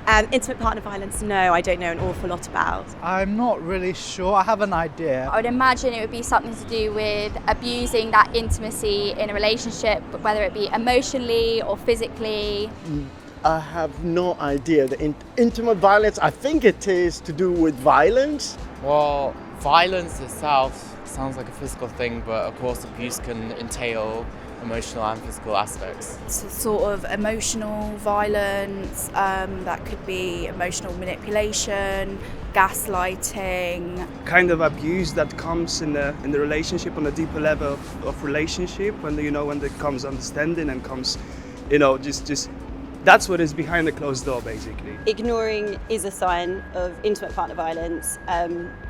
Intimate partner violence, no, I don't know an awful lot about. I'm not really sure. I have an idea. I would imagine it would be something to do with abusing that intimacy in a relationship, whether it be emotionally or physically. I have no idea. The intimate violence, I think it is to do with violence. Well, violence itself sounds like a physical thing, but of course abuse can entail emotional and physical aspects. Sort of emotional violence, that could be emotional manipulation, gaslighting. Kind of abuse that comes in the relationship on a deeper level of relationship, when when there comes understanding and comes, just that's what is behind the closed door, basically. Ignoring is a sign of intimate partner violence. I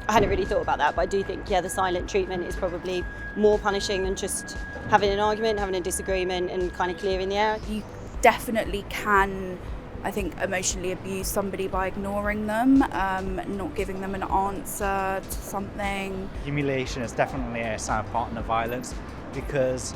hadn't really thought about that, but I do think, the silent treatment is probably more punishing than just having an argument, having a disagreement and kind of clearing the air. You definitely can, I think, emotionally abuse somebody by ignoring them, not giving them an answer to something. Humiliation is definitely a sign of partner violence because,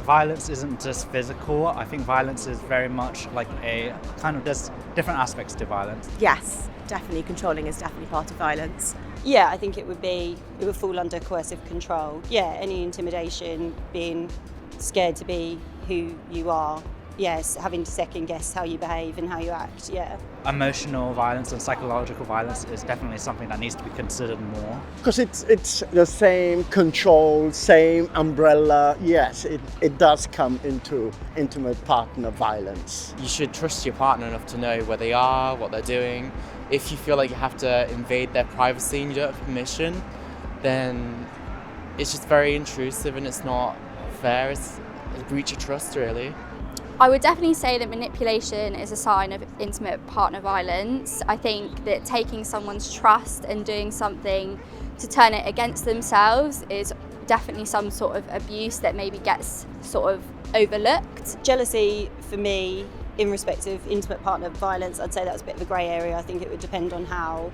violence isn't just physical. I think violence is very much like there's different aspects to violence. Yes, definitely controlling is definitely part of violence. Yeah, I think it would fall under coercive control. Yeah, any intimidation, being scared to be who you are. Yes, having to second guess how you behave and how you act, yeah. Emotional violence and psychological violence is definitely something that needs to be considered more. Because it's the same control, same umbrella. Yes, it does come into intimate partner violence. You should trust your partner enough to know where they are, what they're doing. If you feel like you have to invade their privacy and you don't have permission, then it's just very intrusive and it's not fair. It's a breach of trust, really. I would definitely say that manipulation is a sign of intimate partner violence. I think that taking someone's trust and doing something to turn it against themselves is definitely some sort of abuse that maybe gets sort of overlooked. Jealousy, for me, in respect of intimate partner violence, I'd say that's a bit of a grey area. I think it would depend on how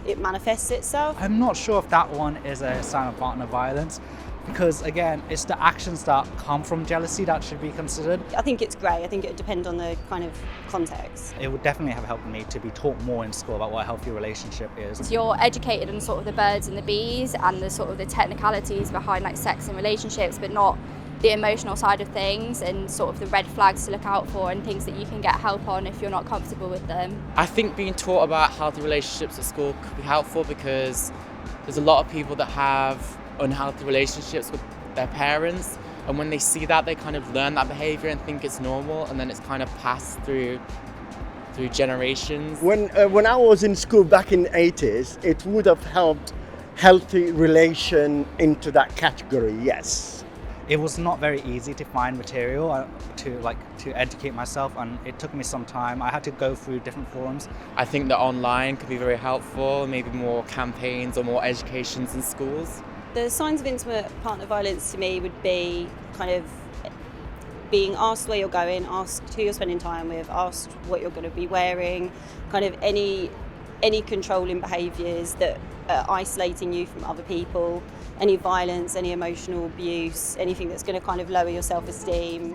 it manifests itself. I'm not sure if that one is a sign of partner violence because, again, it's the actions that come from jealousy that should be considered. I think it's grey. I think it would depend on the kind of context. It would definitely have helped me to be taught more in school about what a healthy relationship is. So you're educated on sort of the birds and the bees and the sort of the technicalities behind like sex and relationships, but not the emotional side of things and sort of the red flags to look out for and things that you can get help on if you're not comfortable with them. I think being taught about healthy relationships at school could be helpful because there's a lot of people that have unhealthy relationships with their parents, and when they see that, they kind of learn that behaviour and think it's normal, and then it's kind of passed through generations. When I was in school back in the 80s, it would have helped healthy relation into that category, yes. It was not very easy to find material to educate myself, and it took me some time. I had to go through different forums. I think that online could be very helpful, maybe more campaigns or more educations in schools. The signs of intimate partner violence to me would be kind of being asked where you're going, asked who you're spending time with, asked what you're going to be wearing, kind of any controlling behaviours that are isolating you from other people, any violence, any emotional abuse, anything that's going to kind of lower your self-esteem.